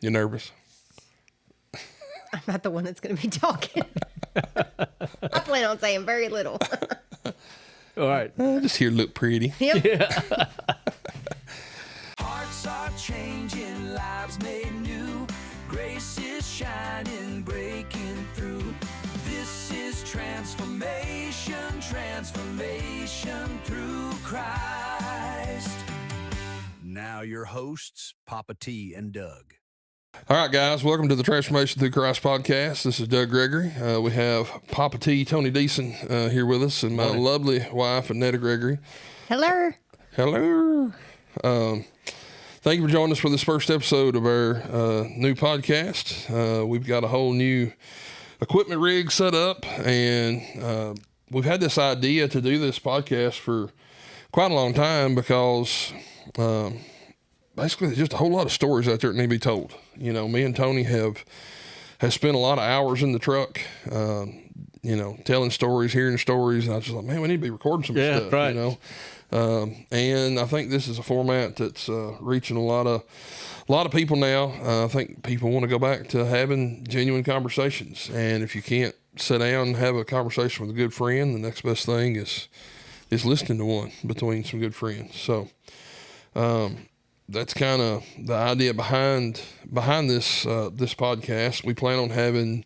You nervous? I'm not the one that's going to be talking. I plan on saying very little. All right. Just here look pretty. Yep. Yeah. Hearts are changing, lives made new. Grace is shining, breaking through. This is transformation, transformation through Christ. Now your hosts, Papa T and Doug. All right, guys, welcome to the Transformation Through Christ podcast. This is Doug Gregory. We have Papa T, Tony Deason, here with us, and my lovely wife, Annette Gregory. Hello. Hello. Thank you for joining us for this first episode of our new podcast. We've got a whole new equipment rig set up, and we've had this idea to do this podcast for quite a long time because basically there's just a whole lot of stories out there that need to be told. You know, me and Tony have spent a lot of hours in the truck, telling stories, hearing stories, and I was just like, man, we need to be recording some stuff, right. And I think this is a format that's reaching a lot of people now. I think people want to go back to having genuine conversations, and if you can't sit down and have a conversation with a good friend, the next best thing is listening to one between some good friends. So that's kind of the idea behind this podcast. We plan on having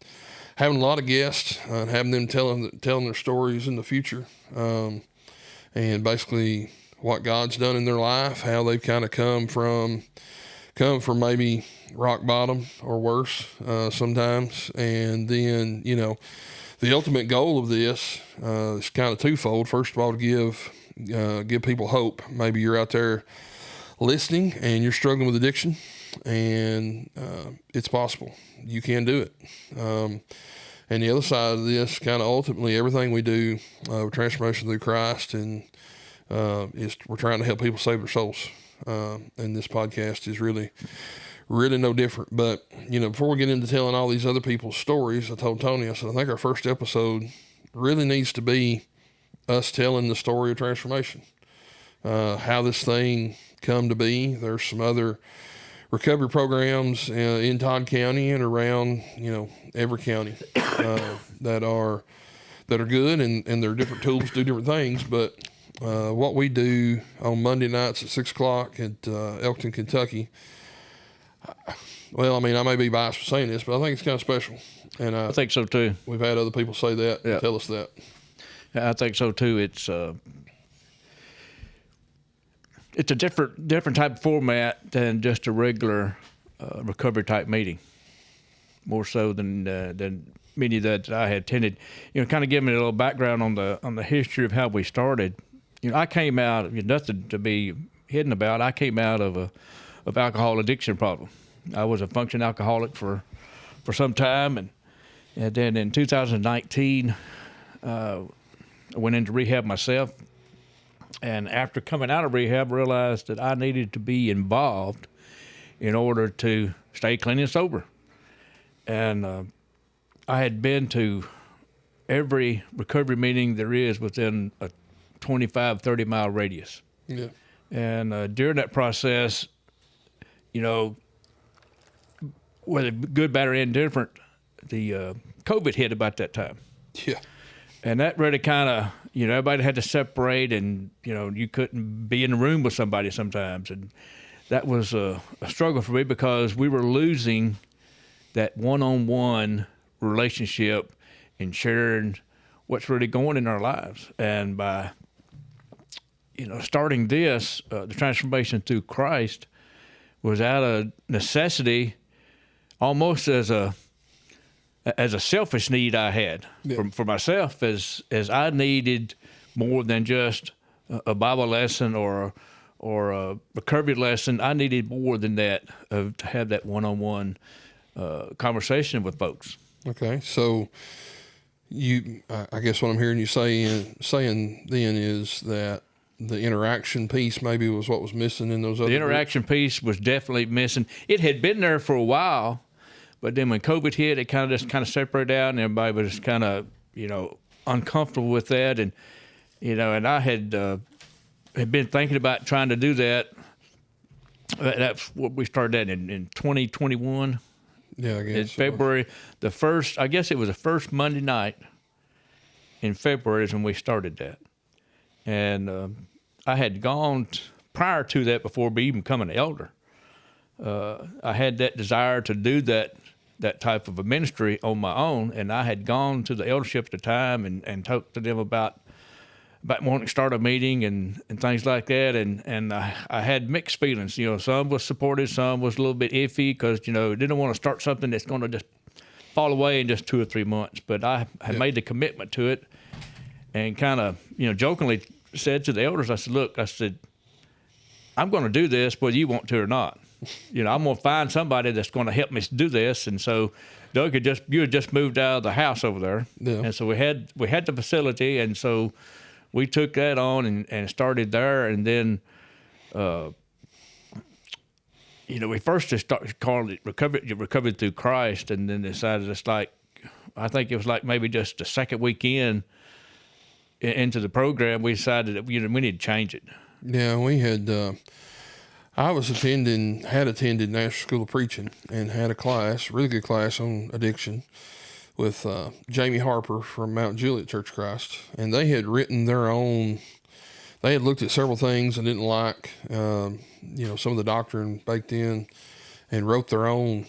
a lot of guests and having them telling their stories in the future, and basically what God's done in their life, how they've kind of come from maybe rock bottom or worse sometimes, and then the ultimate goal of this is kind of twofold. First of all, to give people hope. Maybe you're out there listening and you're struggling with addiction, and it's possible. You can do it. And the other side of this, kind of ultimately everything we do with Transformation Through Christ, and is we're trying to help people save their souls. And this podcast is really no different. But, before we get into telling all these other people's stories, I told Tony, I said, I think our first episode really needs to be us telling the story of transformation, how this thing come to be. There's some other recovery programs in Todd County and around, every county that are good, and there are different tools to do different things. But what we do on Monday nights at 6:00 at Elkton, Kentucky, well, I mean, I may be biased for saying this, but I think it's kind of special. And I think so too. We've had other people say that, Yeah. tell us that. Yeah, I think so too. It's a different type of format than just a regular recovery type meeting. More so than many that I had attended. Kind of give me a little background on the history of how we started. I came out, nothing to be hidden about. I came out of alcohol addiction problem. I was a functioning alcoholic for some time, and then in 2019, I went into rehab myself. And after coming out of rehab, realized that I needed to be involved in order to stay clean and sober. And I had been to every recovery meeting there is within a 25, 30-mile radius. Yeah. And during that process, whether good, bad, or indifferent, the COVID hit about that time. Yeah. And that really kind of, everybody had to separate, and, you couldn't be in the room with somebody sometimes. And that was a struggle for me because we were losing that one-on-one relationship and sharing what's really going in our lives. And by, starting this, the Transformation Through Christ was out of necessity, almost as a selfish need I had for myself, as I needed more than just a Bible lesson or a recovery lesson. I needed more than that, to have that one-on-one conversation with folks. Okay, so I guess what I'm hearing you saying then is that the interaction piece maybe was what was missing in those other. The interaction piece was definitely missing. It had been there for a while. But then when COVID hit, it kind of separated out, and everybody was kind of, uncomfortable with that. And, and I had been thinking about trying to do that That's what we started in 2021. Yeah, I guess. In February, I guess it was the first Monday night in February is when we started that. And I had gone prior to that, before me even becoming an elder. I had that desire to do that type of a ministry on my own, and I had gone to the eldership at the time and talked to them about wanting to start a meeting and things like that, and I had mixed feelings. Some was supportive, some was a little bit iffy because didn't want to start something that's going to just fall away in just 2 or 3 months. But I had made the commitment to it, and kind of jokingly said to the elders, I said, "Look," I said, "I'm going to do this whether you want to or not. I'm going to find somebody that's going to help me do this." And so Doug you had just moved out of the house over there, and so we had the facility, and so we took that on and started there. And then, we first just started calling it recovered through Christ, and then decided I think it was like maybe just the second weekend into the program, we decided that we need to change it. Yeah, we had. I had attended National School of Preaching and had a class, really good class on addiction, with Jamie Harper from Mount Juliet Church of Christ, and they had written their own. They had looked at several things and didn't like, some of the doctrine baked in, and wrote their own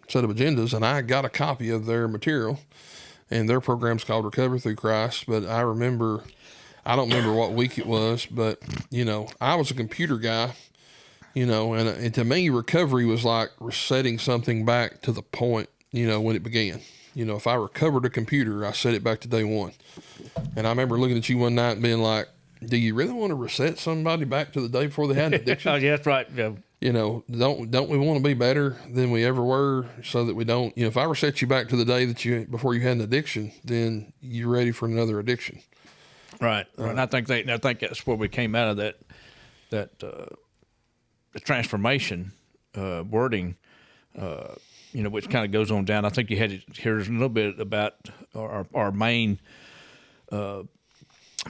set of agendas. And I got a copy of their material, and their program's called Recover Through Christ. But I don't remember what week it was, but I was a computer guy, and to me, recovery was like resetting something back to the point, when it began. If I recovered a computer, I set it back to day one. And I remember looking at you one night and being like, do you really want to reset somebody back to the day before they had an addiction? Oh, yeah, that's right. Yeah. Don't we want to be better than we ever were, so that we don't, if I reset you back to the day before you had an addiction, then you're ready for another addiction. Right. And I think that's where we came out of that the transformation wording, which kind of goes on down. I think you had to hear a little bit about our main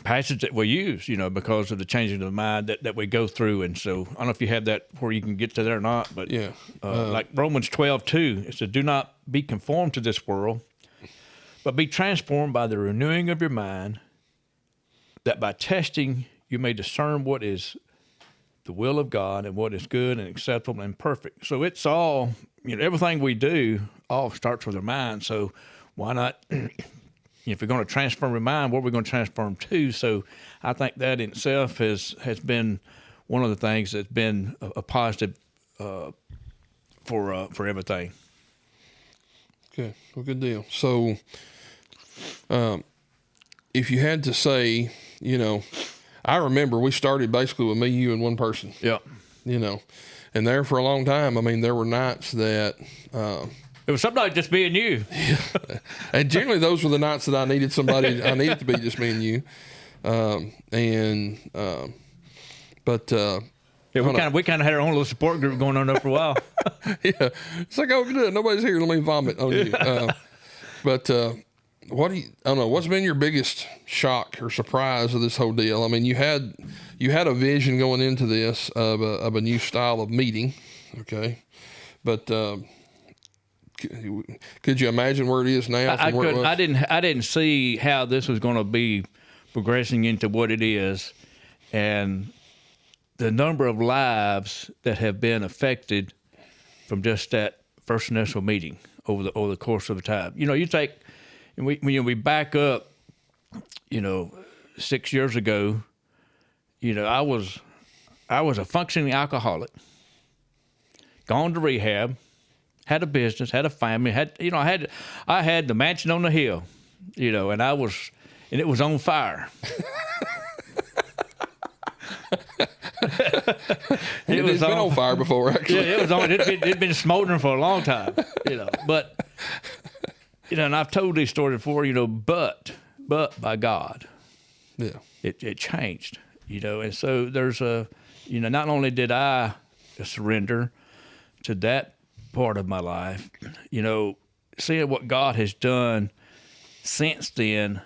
passage that we use, because of the changing of the mind that we go through. And so I don't know if you have that where you can get to there or not, but yeah, like Romans 12:2, it says, "Do not be conformed to this world, but be transformed by the renewing of your mind, that by testing you may discern what is the will of God and what is good and acceptable and perfect." So it's all, everything we do all starts with our mind. So why not, if we're going to transform our mind, what are we going to transform to? So I think that in itself has been one of the things that's been a positive for everything. Okay, well, good deal. So if you had to say, I remember we started basically with me, you, and one person. Yeah. And there for a long time, there were nights that... it was sometimes just me and you. And generally those were the nights that I needed somebody, I needed to be just me and you. Yeah, we kind of had our own little support group going on there for a while. Yeah. It's like, oh, good, nobody's here, let me vomit on you. What's been your biggest shock or surprise of this whole deal? You had a vision going into this of a new style of meeting, okay? But could you imagine where it is now? I didn't see how this was going to be progressing into what it is, and the number of lives that have been affected from just that first initial meeting over the course of the time. You take. And we back up, 6 years ago, I was a functioning alcoholic, gone to rehab, had a business, had a family, I had the mansion on the hill, and it was on fire. It's been on fire before, actually. Yeah, it'd been smoldering for a long time, but. And I've told these stories before, but by God, yeah, it changed, and so there's not only did I surrender to that part of my life, seeing what God has done since then,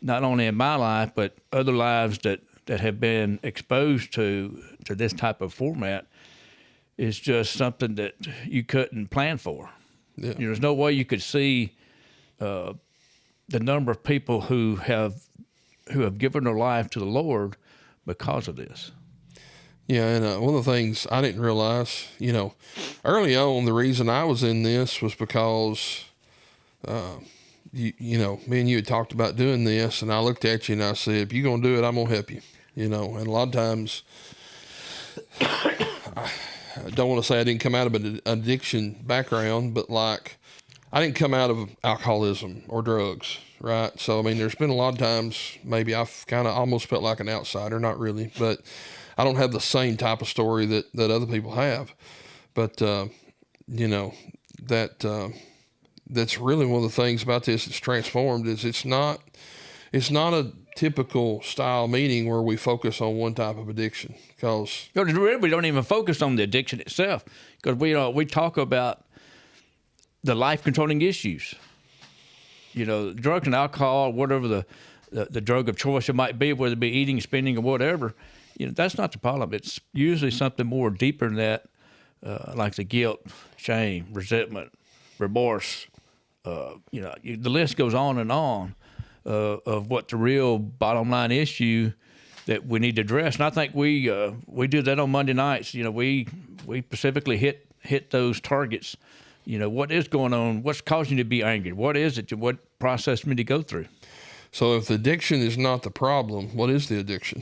not only in my life, but other lives that have been exposed to this type of format, is just something that you couldn't plan for. Yeah. There's no way you could see the number of people who have given their life to the Lord because of this. Yeah, and one of the things I didn't realize, early on, the reason I was in this was because, me and you had talked about doing this, and I looked at you and I said, if you're going to do it, I'm going to help you, and a lot of times, I don't want to say I didn't come out of an addiction background, but like, I didn't come out of alcoholism or drugs, right? So, there's been a lot of times maybe I've kind of almost felt like an outsider, not really, but I don't have the same type of story that other people have. But, that's really one of the things about this that's transformed is it's not a typical style meeting where we focus on one type of addiction, because we don't even focus on the addiction itself, because we talk about the life controlling issues, drugs and alcohol, whatever the drug of choice it might be, whether it be eating, spending, or whatever. That's not the problem. It's usually something more deeper than that, like the guilt, shame, resentment, remorse. The list goes on and on of what the real bottom line issue that we need to address. And I think we do that on Monday nights. We specifically hit those targets. What is going on? What's causing you to be angry? What is it? What process do you need to go through? So if the addiction is not the problem, what is the addiction?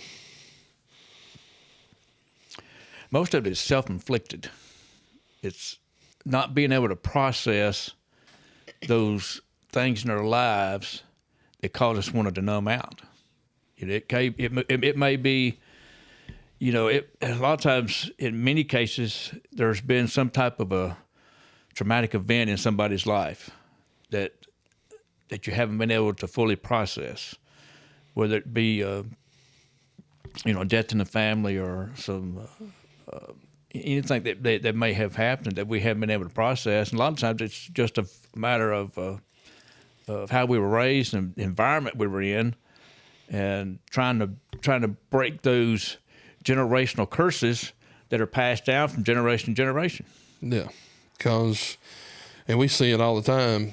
Most of it is self-inflicted. It's not being able to process those things in our lives that cause us wanting to numb out. It may be, a lot of times, in many cases, there's been some type of a traumatic event in somebody's life that you haven't been able to fully process, whether it be, death in the family or some anything that may have happened that we haven't been able to process. And a lot of times it's just a matter of how we were raised and the environment we were in, and trying to break those generational curses that are passed down from generation to generation. Yeah, and we see it all the time.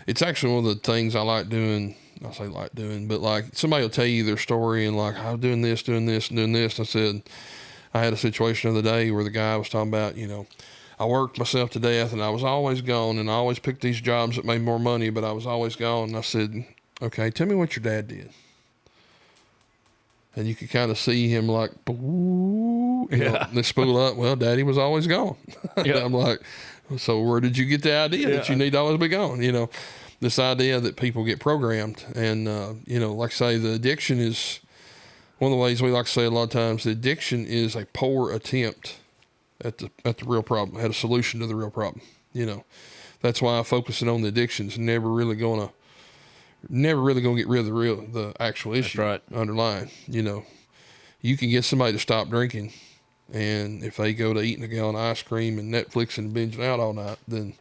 It's actually one of the things I like doing. I say like doing, but like somebody will tell you their story and like, I'm doing this, and doing this. I said, I had a situation the other day where the guy was talking about, I worked myself to death and I was always gone, and I always picked these jobs that made more money, but I was always gone. And I said, okay, tell me what your dad did. And you could kind of see him like, they spool up. Well, Daddy was always gone. Yeah. I'm like, so where did you get the idea that you need to always be gone? This idea that people get programmed, and like I say, the addiction is one of the ways we like to say a lot of times. The addiction is a poor attempt at the real problem, at a solution to the real problem. That's why focusing on the addiction is never really gonna get rid of the actual issue. That's right. Underlying. You can get somebody to stop drinking, and if they go to eating a gallon of ice cream and Netflix and binging out all night, then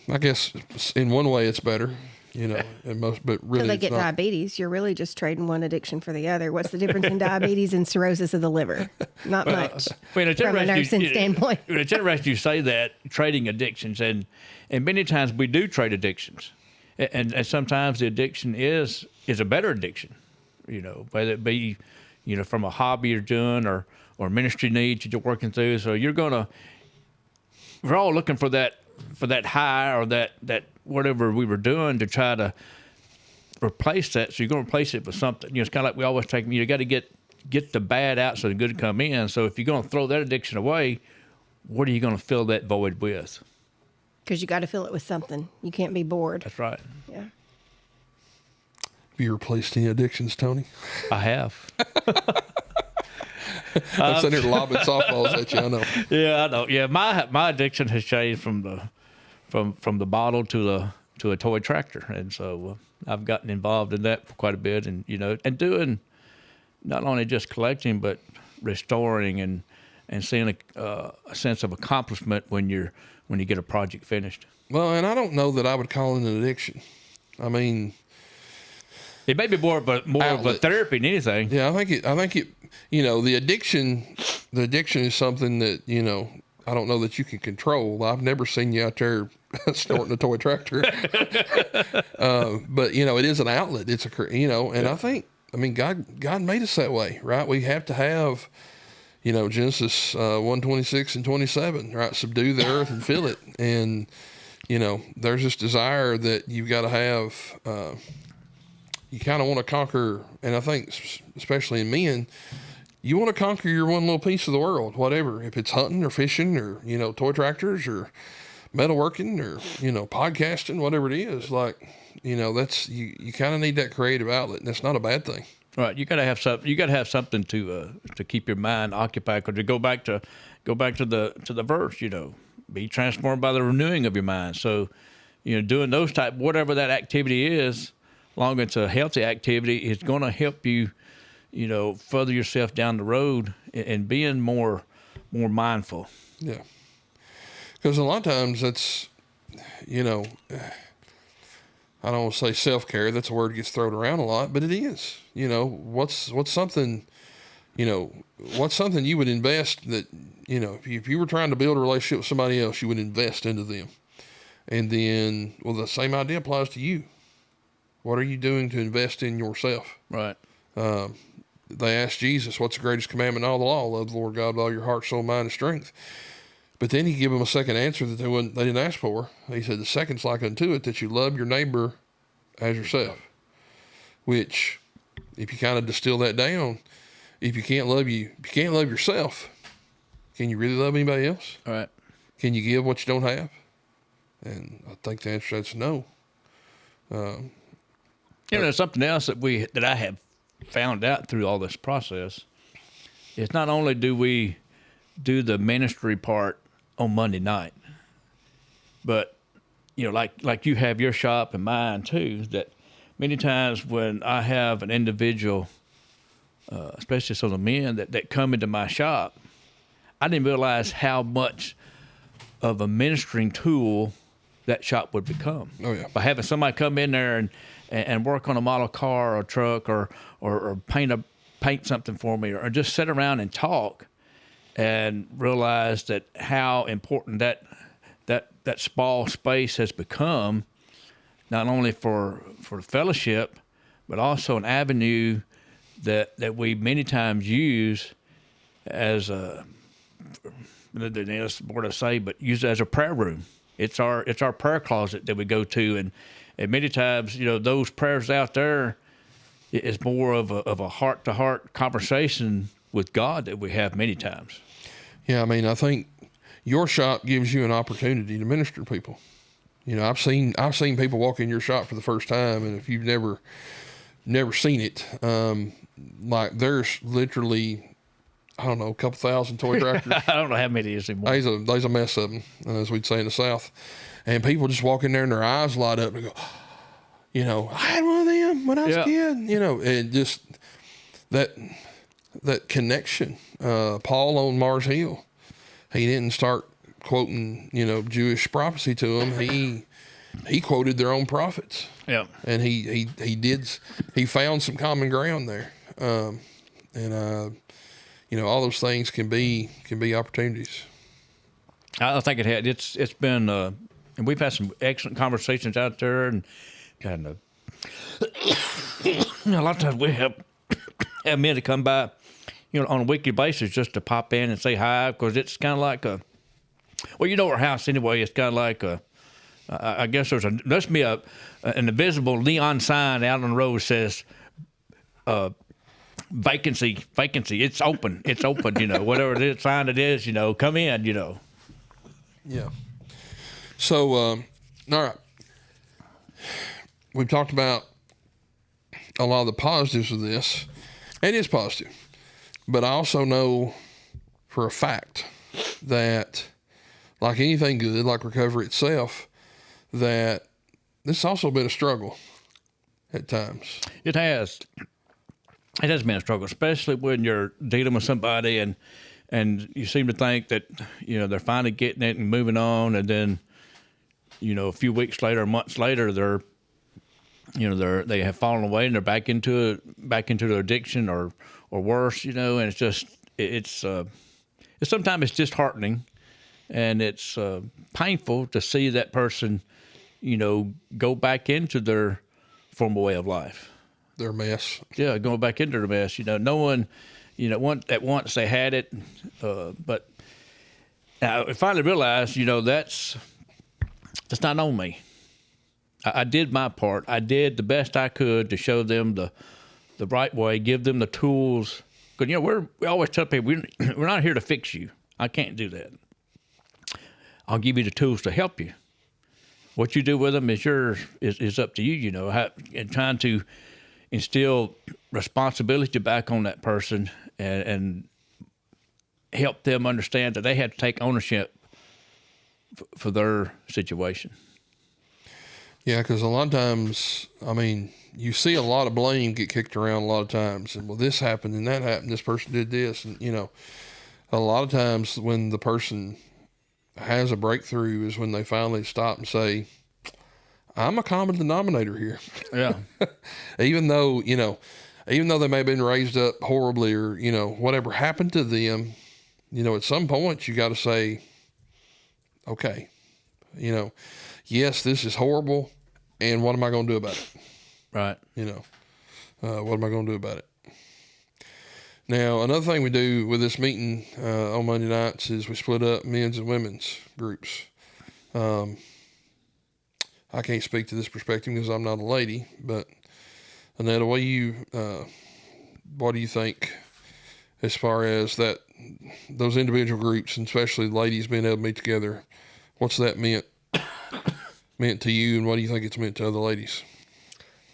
I guess in one way it's better, but really so they get diabetes. You're really just trading one addiction for the other. What's the difference in diabetes and cirrhosis of the liver? Not much. From a nursing standpoint. It's interesting you say that, trading addictions, and many times we do trade addictions, and sometimes the addiction is a better addiction, whether it be, from a hobby you're doing or ministry needs that you're working through. So we're all looking for that high or that whatever we were doing to try to replace that. So you're going to replace it with something. It's kind of like we always take, you got to get the bad out so the good come in. So if you're going to throw that addiction away, what are you going to fill that void with? Because you got to fill it with something. You can't be bored. That's right. Yeah. Have you replaced any addictions, Tony? I have. I'm sitting here lobbing softballs at you. I know. Yeah, I know. Yeah, my addiction has changed from the bottle to a toy tractor, and so I've gotten involved in that for quite a bit, and and doing not only just collecting but restoring and seeing a sense of accomplishment when you get a project finished. Well, and I don't know that I would call it an addiction. It may be more of a therapy than anything. Yeah, I think it. The addiction is something that I don't know that you can control. I've never seen you out there snorting a toy tractor, but it is an outlet. It's and I think God made us that way, right? We have to have. Genesis 1:26 and 27, right? Subdue the earth and fill it. And, there's this desire that you've got to have, you kind of want to conquer. And I think, especially in men, you want to conquer your one little piece of the world, whatever. If it's hunting or fishing or, toy tractors or metalworking or, podcasting, whatever it is, that's, you kind of need that creative outlet. And that's not a bad thing. Right, you got to have something. You got to have something to keep your mind occupied. Because to go back to the verse, be transformed by the renewing of your mind. So, doing those type, whatever that activity is, long as it's a healthy activity, it's going to help you, further yourself down the road and being more mindful. Yeah, because a lot of times that's, I don't want to say self-care. That's a word that gets thrown around a lot, but it is. What's something you would invest that, if you were trying to build a relationship with somebody else, you would invest into them. And then, the same idea applies to you. What are you doing to invest in yourself? Right. They asked Jesus, what's the greatest commandment in all the law? Love the Lord God with all your heart, soul, mind, and strength. But then he gave them a second answer that they didn't ask for. He said, the second's like unto it, that you love your neighbor as yourself. Which, if you kind of distill that down, if you can't love yourself, can you really love anybody else? All right. Can you give what you don't have? And I think the answer to that's no. There's something else that I have found out through all this process. Is not only do we do the ministry part on Monday night, but like you have your shop and mine too, that many times when I have an individual, especially some of the men that come into my shop, I didn't realize how much of a ministering tool that shop would become. Oh yeah. By having somebody come in there and work on a model car or truck or paint something for me, or just sit around and talk, and realize that how important that small space has become, not only for fellowship, but also an avenue that we many times use as that's more to say, but use it as a prayer room. It's our prayer closet that we go to, and many times those prayers out there is more of a heart-to-heart conversation with God that we have many times. Yeah, I think your shop gives you an opportunity to minister to people. I've seen people walk in your shop for the first time, and if you've never seen it, there's literally, I don't know, a couple thousand toy tractors. I don't know how many is anymore. There's a mess of them, as we'd say in the South, and people just walk in there and their eyes light up and go, I had one of them when I was a kid, and just that connection. Paul on Mars Hill, he didn't start quoting, Jewish prophecy to them. He quoted their own prophets. Yeah. And he found some common ground there. All those things can be opportunities. I think it had. It's been, and we've had some excellent conversations out there, and kind of a lot of times we have men to come by, on a weekly basis just to pop in and say hi, because it's kind of like our house anyway. It's kind of like I guess must be an invisible neon sign out on the road that says vacancy. It's open. Whatever it is, sign it is, come in, Yeah. So, all right. We've talked about a lot of the positives of this. It is positive. But I also know for a fact that, like anything good, like recovery itself, that this has also been a struggle at times. It has. It has been a struggle, especially when you're dealing with somebody and you seem to think that, they're finally getting it and moving on, and then, a few weeks later, months later, they're they have fallen away and they're back into their addiction or worse, and it's just sometimes it's disheartening, and it's painful to see that person, go back into their former way of life. Their mess. Yeah, going back into their mess. No one, at once they had it, but I finally realized, that's not on me. I did my part. I did the best I could to show them the right way, give them the tools. Because, we always tell people, we're not here to fix you. I can't do that. I'll give you the tools to help you. What you do with them is up to you, and trying to instill responsibility back on that person and help them understand that they have to take ownership for their situation. Yeah, because a lot of times, you see a lot of blame get kicked around a lot of times. And, well, this happened and that happened. This person did this. And, a lot of times when the person has a breakthrough is when they finally stop and say, I'm a common denominator here. Yeah. even though they may have been raised up horribly or, whatever happened to them, at some point you got to say, okay, yes, this is horrible, and what am I going to do about it? Right. What am I going to do about it? Now, another thing we do with this meeting on Monday nights is we split up men's and women's groups. I can't speak to this perspective because I'm not a lady, but Annette, what do you think as far as those individual groups, and especially ladies being able to meet together? What's that meant to you, and what do you think it's meant to other ladies?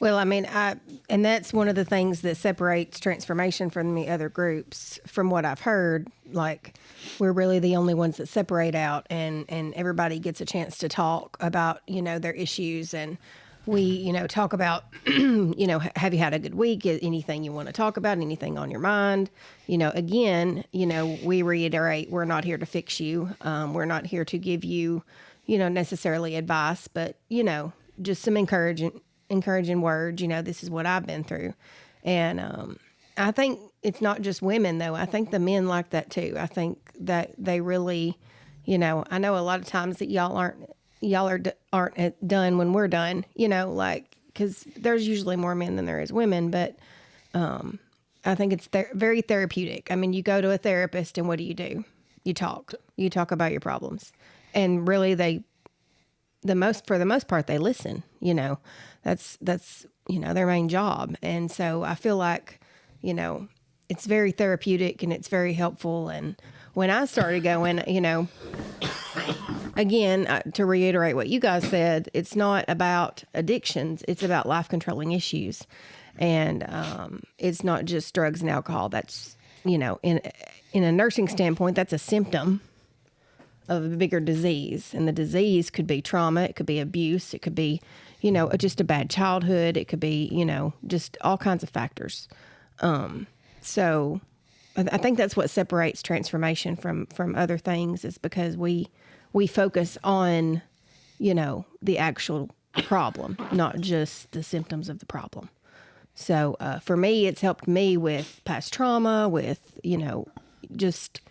Well, and that's one of the things that separates transformation from the other groups. From what I've heard, like, we're really the only ones that separate out, and everybody gets a chance to talk about, their issues. And we, talk about, have you had a good week? Anything you want to talk about? Anything on your mind? Again, we reiterate, we're not here to fix you. We're not here to give you, necessarily advice, but, just some encouraging words. This is what I've been through. And I think it's not just women, though. I think the men like that too. I think that they really, I know a lot of times that y'all aren't done when we're done, because there's usually more men than there is women. But I think it's very therapeutic. You go to a therapist, and what do? You talk about your problems, and really for the most part, they listen. That's their main job. And so I feel like, it's very therapeutic and it's very helpful. And when I started going, again, to reiterate what you guys said, it's not about addictions. It's about life controlling issues. And it's not just drugs and alcohol. That's, in a nursing standpoint, that's a symptom of a bigger disease. And the disease could be trauma. It could be abuse. It could be, just a bad childhood. It could be, just all kinds of factors. So I think that's what separates transformation from other things, is because we focus on, the actual problem, not just the symptoms of the problem. So for me, it's helped me with past trauma, with, just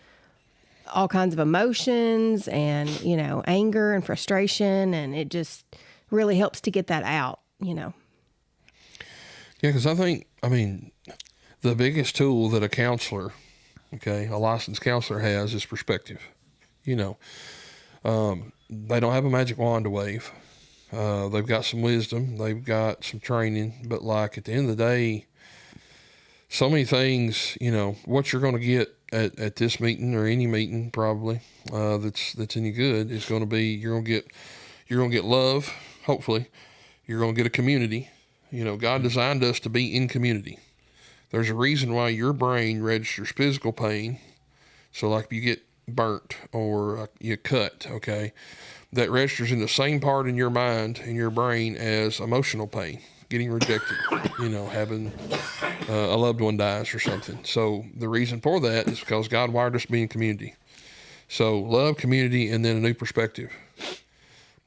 all kinds of emotions and, anger and frustration. And it just really helps to get that out, Yeah, because I think, the biggest tool that a counselor, a licensed counselor has is perspective. They don't have a magic wand to wave. They've got some wisdom. They've got some training. But, like, at the end of the day, so many things, what you're going to get at this meeting or any meeting probably that's any good is going to be, you're going to get love, hopefully. You're going to get a community. God designed us to be in community. There's a reason why your brain registers physical pain. So, like, if you get burnt or you cut, that registers in the same part in your mind and your brain as emotional pain, getting rejected, having a loved one dies or something. So the reason for that is because God wired us to be in community. So love, community, and then a new perspective.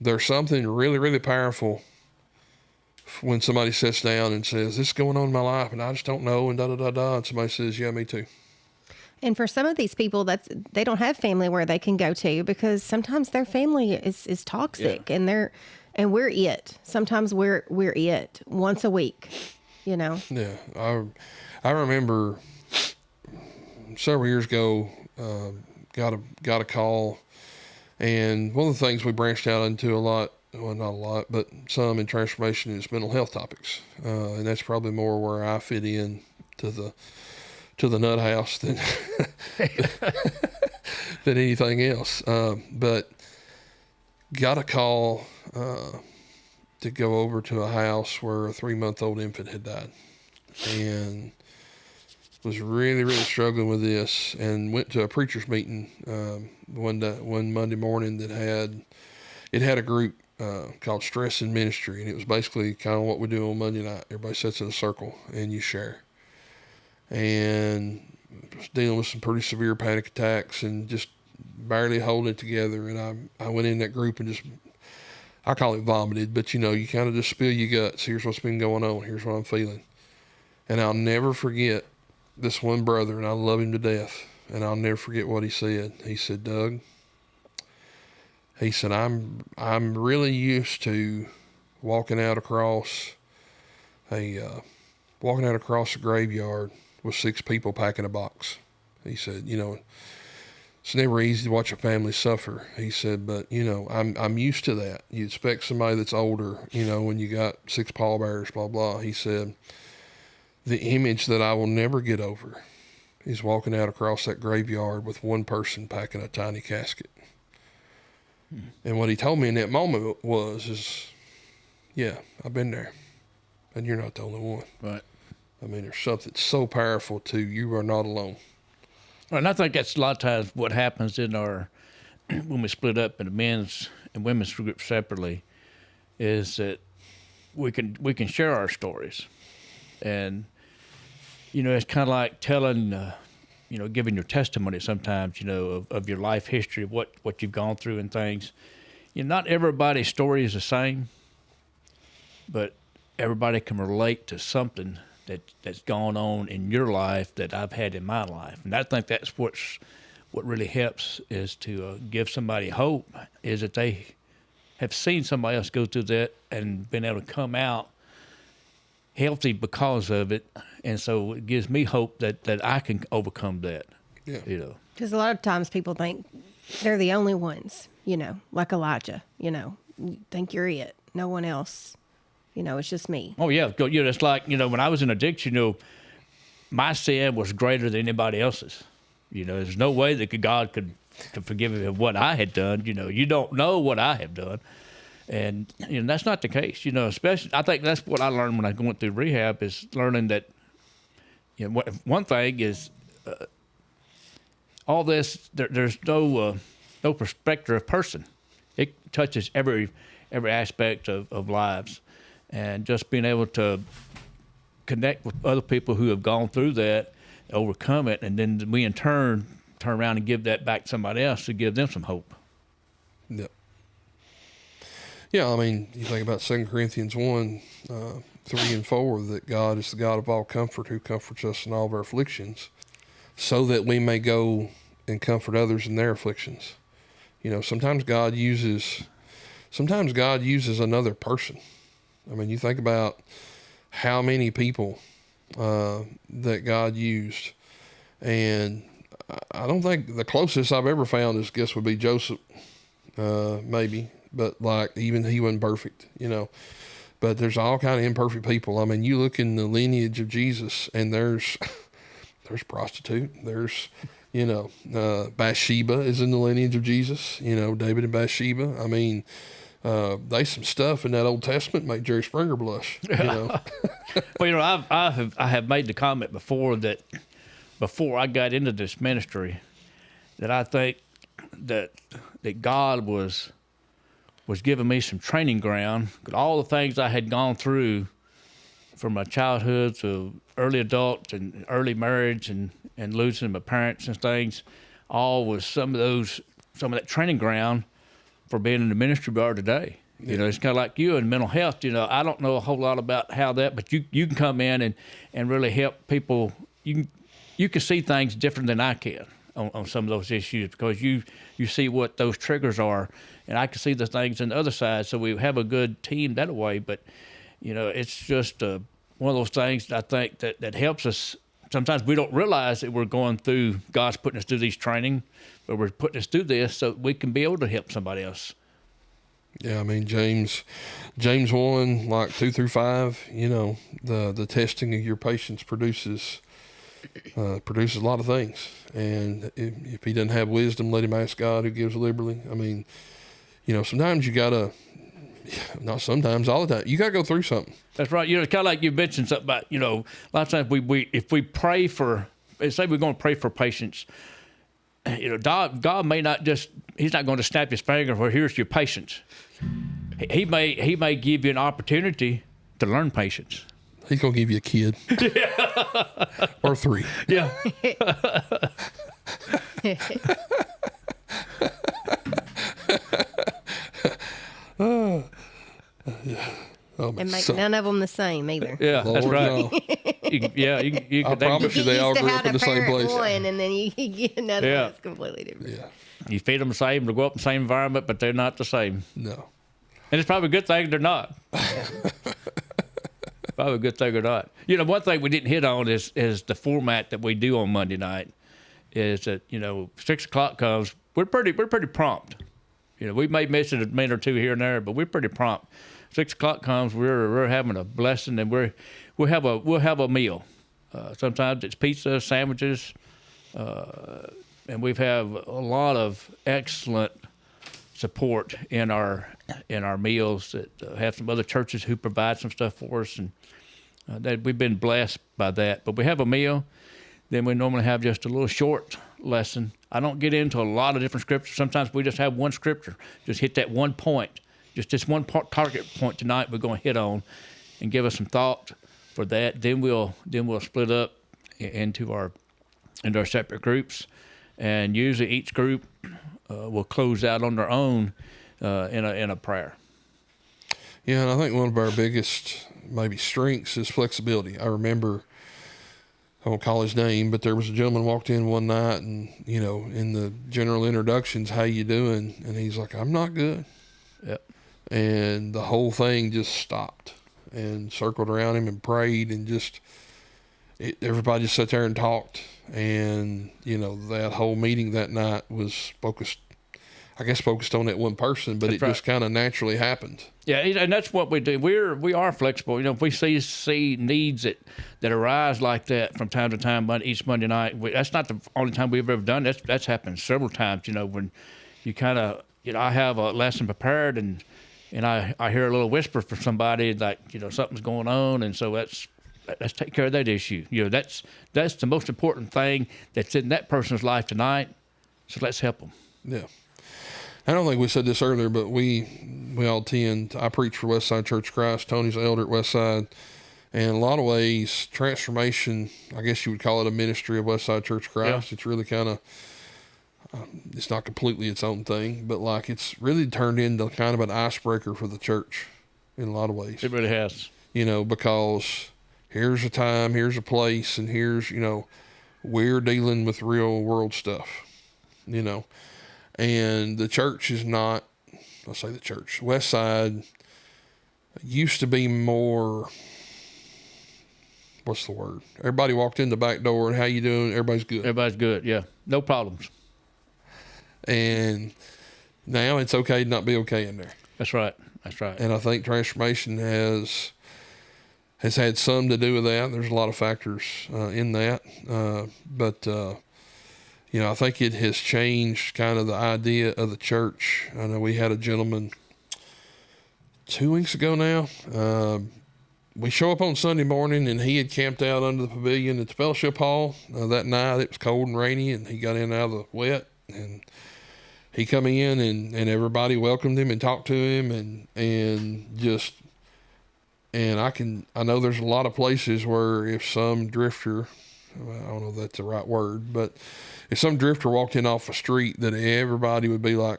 There's something really, really powerful when somebody sits down and says, "This is going on in my life, and I just don't know," and da da da da, and somebody says, "Yeah, me too." And for some of these people, they don't have family where they can go to, because sometimes their family is toxic, and we're it. Sometimes we're it once a week, you know. Yeah, I remember several years ago, got a call, and one of the things we branched out into a lot, well, not a lot, but some in transformation, is mental health topics, and that's probably more where I fit in to the nut house than than anything else. But got a call to go over to a house where a 3-month-old infant had died, and was really, really struggling with this, and went to a preacher's meeting one Monday morning that had a group called Stress in Ministry, and it was basically kind of what we do on Monday night. Everybody sits in a circle and you share. And was dealing with some pretty severe panic attacks and just barely holding it together. And I went in that group and just, I call it vomited, but you kind of just spill your guts. Here's what's been going on. Here's what I'm feeling. And I'll never forget this one brother, and I love him to death, and I'll never forget what he said. He said, "Doug," he said, I'm really used to walking out across a graveyard with 6 people packing a box. He said, it's never easy to watch a family suffer. He said, but I'm used to that. You expect somebody that's older, when you got 6 pallbearers, blah, blah. He said, the image that I will never get over is walking out across that graveyard with one person packing a tiny casket. And what he told me in that moment is, yeah, I've been there, and you're not the only one. Right. I mean, there's something so powerful to you are not alone. And I think that's a lot of times what happens in when we split up into men's and women's groups separately, is that we can share our stories, and it's kind of like telling, giving your testimony sometimes, of your life history, of what you've gone through and things. Not everybody's story is the same, but everybody can relate to something that's gone on in your life that I've had in my life. And I think that's what really helps, is to give somebody hope, is that they have seen somebody else go through that and been able to come out healthy because of it. And so it gives me hope that I can overcome that. Yeah. Because a lot of times people think they're the only ones, like Elijah, you think you're it. No one else. It's just me. Oh, yeah. It's like, when I was in addiction, my sin was greater than anybody else's. There's no way that God could forgive me of what I had done. You don't know what I have done. And, that's not the case. Especially, I think that's what I learned when I went through rehab, is learning that, one thing is all this, there's no perspective of person. It touches every aspect of lives. And just being able to connect with other people who have gone through that, overcome it, and then we in turn around and give that back to somebody else to give them some hope. Yep. Yeah, I mean, you think about 2 Corinthians 1, 3 and 4, that God is the God of all comfort, who comforts us in all of our afflictions, so that we may go and comfort others in their afflictions. Sometimes God uses another person. I mean, you think about how many people that God used, and I don't think the closest I've ever found would be Joseph, maybe, but like even he wasn't perfect, But there's all kind of imperfect people. I mean, you look in the lineage of Jesus, and there's prostitute, there's Bathsheba is in the lineage of Jesus, David and Bathsheba. I mean, there's some stuff in that Old Testament make Jerry Springer blush. Well, I have made the comment before that before I got into this ministry, that I think that God was giving me some training ground. All the things I had gone through from my childhood to early adult and early marriage and losing my parents and things, all was some of that training ground for being in the ministry we are today. You know, it's kind of like you in mental health. You know, I don't know a whole lot about how that, but you can come in and really help people. You can see things different than I can on some of those issues because you see what those triggers are, and I can see the things on the other side. So we have a good team that way. But you know, it's just one of those things that I think that helps us. Sometimes we don't realize that we're going through. God's putting us through these training, but we're putting us through this so we can be able to help somebody else. Yeah, I mean, James 1, like 2 through 5, you know, the testing of your patience produces a lot of things. And if he doesn't have wisdom, let him ask God who gives liberally. I mean, you know, sometimes you got to, not sometimes, all the time, you got to go through something. That's right. You know, it's kind of like you mentioned something about, you know, a lot of times if we pray for, say we're going to pray for patience, you know, God may not just, he's not going to snap his finger for here's your patience. He may give you an opportunity to learn patience. He's going to give you a kid. Or 3. Yeah. Oh, And make none of them the same either. Yeah, Lord, that's right. no. I promise you, they all grew up in the same place. One, and then you get another Yeah. one that's completely different. Yeah, You feed them the same, they grow up in the same environment, but they're not the same. no. And it's probably a good thing they're not. Probably a good thing they're not. You know, one thing we didn't hit on is the format that we do on Monday night. Is that, you know, 6 o'clock comes, we're pretty prompt. You know, we may miss it a minute or two here and there, but we're pretty prompt. 6 o'clock comes, we're having a blessing, and we'll have a meal. Sometimes it's pizza, sandwiches, and we have a lot of excellent support in our meals. That have some other churches who provide some stuff for us, and that we've been blessed by that. But we have a meal, then we normally have just a little short lesson. I don't get into a lot of different scriptures. Sometimes we just have one scripture, just hit that one point. Just this one target point tonight we're going to hit on, and give us some thought for that. Then we'll split up into our separate groups, and usually each group will close out on their own in a prayer. Yeah, and I think one of our biggest maybe strengths is flexibility. I remember, I won't call his name, but there was a gentleman walked in one night, and you know, in the general introductions, how you doing? And he's like, I'm not good. Yep. And the whole thing just stopped and circled around him and prayed, and everybody just sat there and talked. And, you know, that whole meeting that night was focused on that one person, but That's it right. just kind of naturally happened. Yeah, and that's what we do. We are flexible. You know, if we see needs that arise like that from time to time, each Monday night, that's not the only time we've ever done. That's happened several times. You know, when you kind of, you know, I have a lesson prepared, and I hear a little whisper from somebody like, you know, something's going on, and so let's take care of that issue. You know, that's the most important thing that's in that person's life tonight. So let's help them. Yeah. I don't think we said this earlier, but we all attend. I preach for Westside Church of Christ. Tony's an elder at Westside. And in a lot of ways, transformation, I guess you would call it a ministry of Westside Church of Christ. Yeah. It's really kind of, it's not completely its own thing, but like it's really turned into kind of an icebreaker for the church in a lot of ways. It really has. You know, because here's a time, here's a place, and here's, you know, we're dealing with real world stuff, you know. And the church is not, I'll say the church, Westside used to be more, what's the word? Everybody walked in the back door and how you doing? Everybody's good. Everybody's good. Yeah. No problems. And now it's okay to not be okay in there. That's right. That's right. And I think transformation has had some to do with that. There's a lot of factors in that. But you know, I think it has changed kind of the idea of the church. I know we had a gentleman 2 weeks ago now. We show up on Sunday morning, and he had camped out under the pavilion at the fellowship hall that night. It was cold and rainy, and he got in out of the wet, and he come in, and everybody welcomed him and talked to him, I know there's a lot of places where if some drifter, I don't know if that's the right word, but if some drifter walked in off the street, that everybody would be like,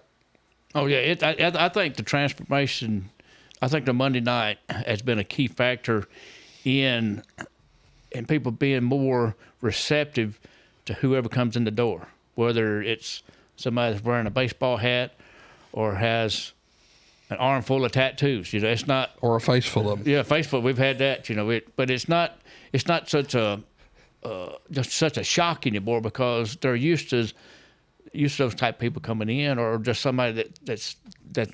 oh yeah. I think the transformation I think the Monday night has been a key factor in people being more receptive to whoever comes in the door, whether it's somebody that's wearing a baseball hat or has an arm full of tattoos. It's not, or a face full of them. Yeah, face full. We've had that. But it's not such a just such a shock anymore because they're used to those type of people coming in, or just somebody that's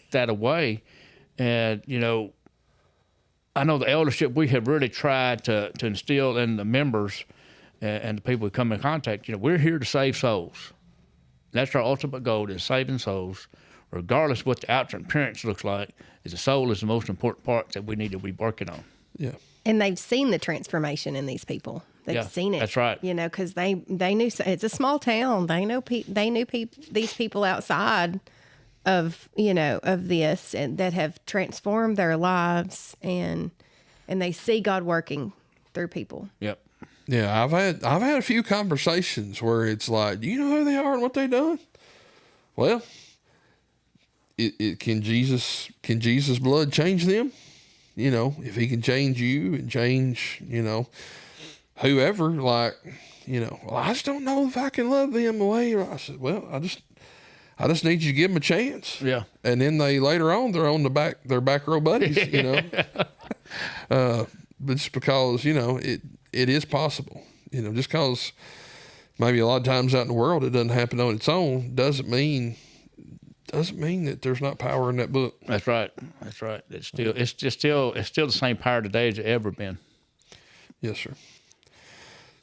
that away. And I know the eldership, we have really tried to instill in the members and the people who come in contact, we're here to save souls. That's our ultimate goal, is saving souls, regardless of what the outer appearance looks like. Is the soul is the most important part that we need to be working on. Yeah. And they've seen the transformation in these people. They've seen it. That's right. Because they knew it's a small town. They knew these people outside of of this, and that have transformed their lives, and they see God working through people. Yep. Yeah, I've had a few conversations where it's like, do you know who they are and what they done? Well, can Jesus' blood change them? If he can change you and change, whoever, like, well, I just don't know if I can love them the way. I said, well, I just need you to give them a chance. Yeah. And then later on, they're on their back row buddies, but just because, it is possible, just because maybe a lot of times out in the world it doesn't happen on its own doesn't mean that there's not power in that book. That's right. It's still the same power today as it ever been. Yes, sir.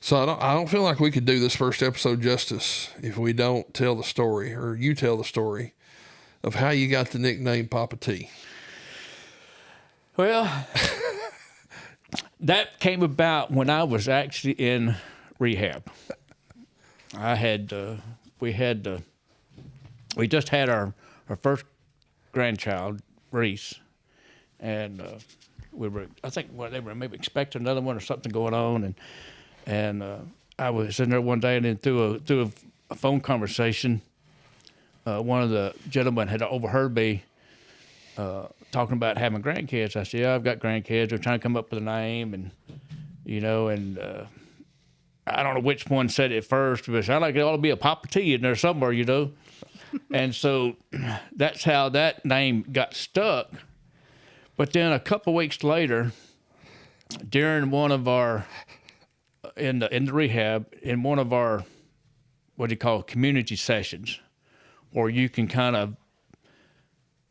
So I don't feel like we could do this first episode justice if we don't tell the story, or you tell the story of how you got the nickname Papa T. Well, that came about when I was actually in rehab. We just had our first grandchild, Reese, and they were maybe expecting another one or something going on, and I was sitting there one day, and then through a phone conversation, one of the gentlemen had overheard me talking about having grandkids. I said, yeah, I've got grandkids. We're trying to come up with a name, and I don't know which one said it first, but it sounded like it ought to be a Papa T in there somewhere, And so that's how that name got stuck. But then a couple of weeks later, during one of our in the rehab, in one of our community sessions, where you can kind of,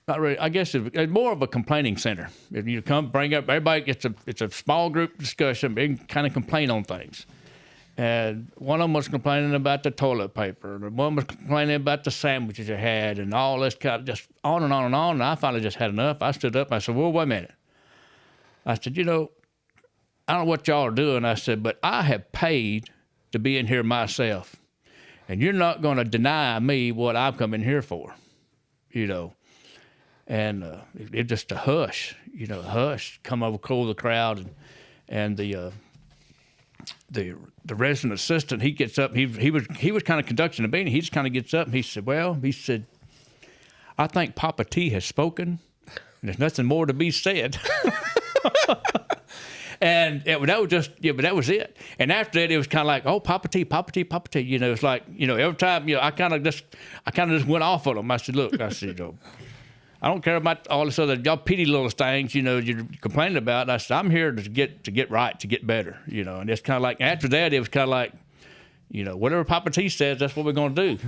not really, I guess it's more of a complaining center. If you come, bring up everybody, it's a small group discussion. They can kind of complain on things. And one of them was complaining about the toilet paper, and one was complaining about the sandwiches you had, and all this kind of just on and on and on. And I finally just had enough. I stood up. I said, well, wait a minute. I said, I don't know what y'all are doing. I said, but I have paid to be in here myself, and you're not going to deny me what I've come in here for, And it just a hush, come over, cool the crowd, and the resident assistant, he gets up. He was kind of conducting the meeting. He just kind of gets up and he said, I think Papa T has spoken, and there's nothing more to be said. And that was it. And after that, it was kind of like, oh, Papa T, Papa T, Papa T. It's like, every time, I kind of just went off on him. I said, look, I don't care about all this other y'all petty little things, you're complaining about. And I said, I'm here to get right, to get better, And it's kind of like, after that, it was kind of like, whatever Papa T says, that's what we're going to do.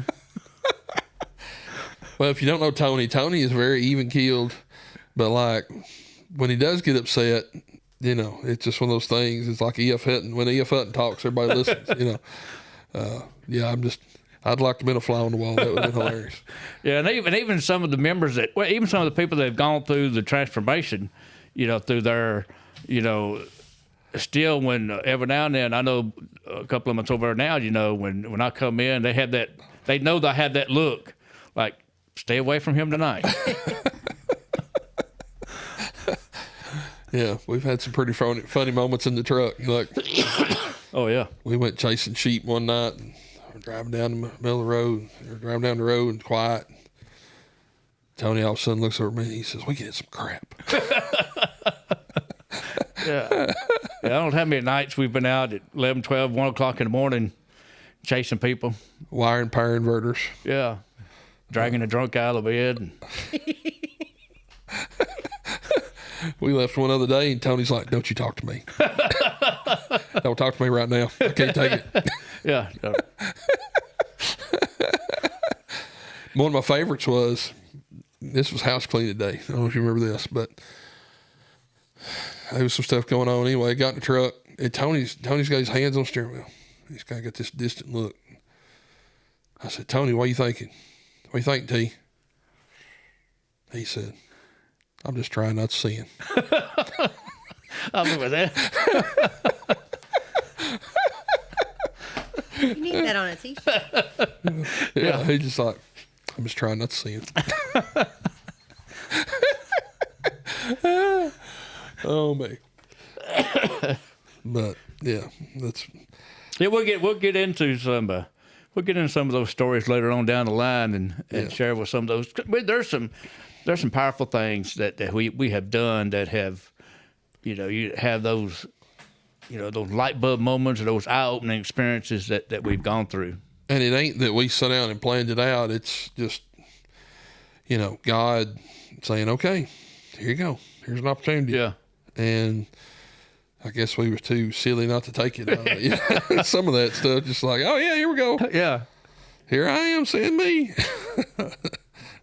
Well, if you don't know Tony is very even-keeled, but like when he does get upset, it's just one of those things. It's like E.F. Hutton. When E.F. Hutton talks, everybody listens, I'd like to have been a fly on the wall. That would have been hilarious. Yeah, and even some of the members even some of the people that have gone through the transformation, through their, still when every now and then, I know a couple of months over now, when I come in, they know that I have that look, like, stay away from him tonight. Yeah, we've had some pretty funny moments in the truck. Like, oh yeah, we went chasing sheep one night. And driving down the middle of the road, or driving down the road and quiet. Tony all of a sudden looks over at me and he says, "We get some crap." Yeah. I don't know how many nights we've been out at 11, 12, 1 o'clock in the morning chasing people. Wiring power inverters. Yeah. Dragging a drunk out of the bed. And, We left one other day and Tony's like, "Don't you talk to me. Don't talk to me right now. I can't take it." yeah. One of my favorites was, this was house cleaning day. I don't know if you remember this, but there was some stuff going on anyway. Got in the truck and Tony's got his hands on the steering wheel. He's kind of got this distant look. I said, "Tony, what are you thinking? What are you thinking, T?" He said, "I'm just trying not to see him." I remember that. You need that on a t-shirt. Yeah, he just like, "I'm just trying not to see him." Oh man. But yeah, that's Yeah, we'll get into some of those stories later on down the line and share with some of those. There's some powerful things that we have done that have, you have those, those light bulb moments or those eye opening experiences that we've gone through. and it ain't that we sat down and planned it out. It's just, God saying, "Okay, here you go. Here's an opportunity." Yeah. And I guess we were too silly not to take it. Some of that stuff, just like, "Oh yeah, here we go. Yeah. Here I am saying me."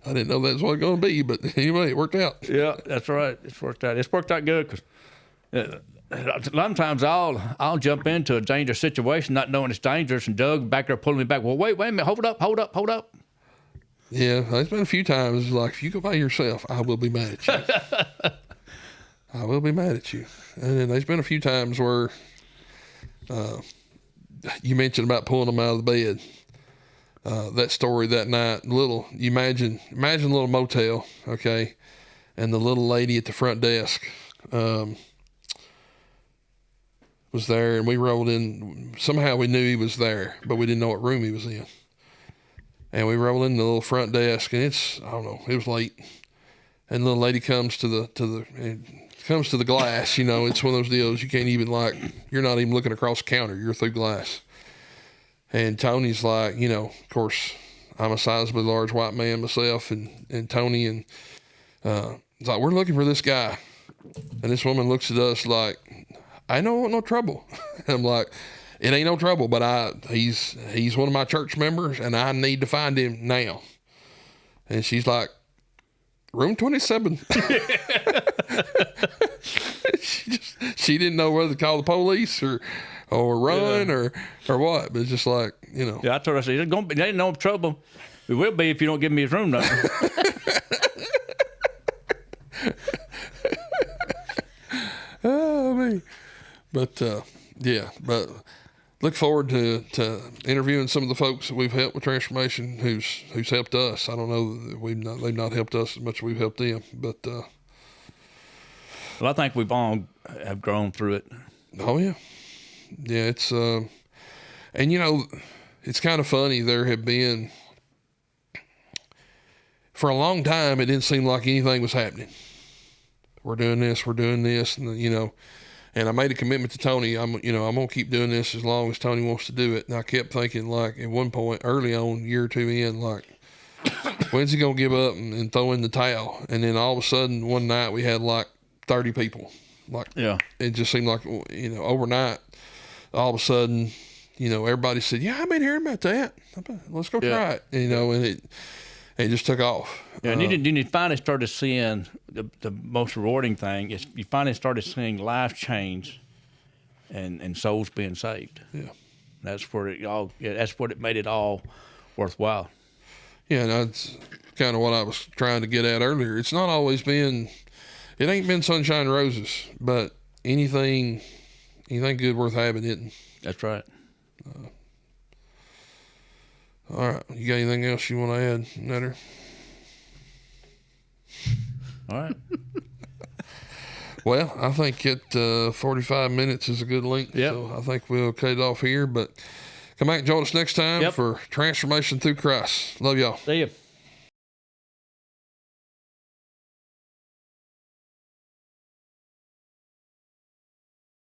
I didn't know that's what it was going to be, but anyway, it worked out. Yeah, that's right. It's worked out. It's worked out good because a lot of times I'll jump into a dangerous situation not knowing it's dangerous, and Doug back there pulling me back. Well, wait a minute, hold up. Yeah, there's been a few times like, if you go by yourself, I will be mad at you. I will be mad at you. And then there's been a few times where you mentioned about pulling them out of the bed. That story that night, you imagine a little motel, okay, and the little lady at the front desk was there, and we rolled in. Somehow we knew he was there, but we didn't know what room he was in. And we rolled in the little front desk, and it was late, and the little lady comes to the glass. It's one of those deals you can't even, you're not even looking across the counter, you're through glass. And Tony's like, of course, I'm a sizably large white man myself, and Tony, and he's like, "We're looking for this guy." And this woman looks at us like, "I don't want no trouble." I'm like, "It ain't no trouble, but he's one of my church members, and I need to find him now." And she's like, "Room 27. She didn't know whether to call the police or run or what, but it's just like, Yeah, I told her, I said, there ain't no trouble. It will be if you don't give me his room number. Oh man. But but look forward to interviewing some of the folks that we've helped with transformation who's helped us. I don't know that they've not helped us as much as we've helped them, but Well, I think we've all have grown through it. oh yeah. Yeah, it's and it's kind of funny. There have been, for a long time, it didn't seem like anything was happening. We're doing this, and and I made a commitment to Tony. I'm gonna keep doing this as long as Tony wants to do it. And I kept thinking, like, at one point early on, year or two in, like, when's he gonna give up and throw in the towel? And then all of a sudden, one night we had like 30 people. Like, Yeah. it just seemed like overnight. All of a sudden, everybody said, "Yeah, I've been hearing about that. Let's go try it." And it just took off. Yeah, and then you finally started seeing the most rewarding thing is you finally started seeing lives change and souls being saved. Yeah. That's where that's what it made it all worthwhile. Yeah, and that's kind of what I was trying to get at earlier. It's not always been, it ain't been sunshine and roses, but anything good worth having isn't. That's right. All right. You got anything else you want to add, Netter? All right. Well, I think 45 minutes is a good length. Yep. So I think we'll cut it off here, but come back and join us next time for Transformation Through Christ. Love y'all. See you.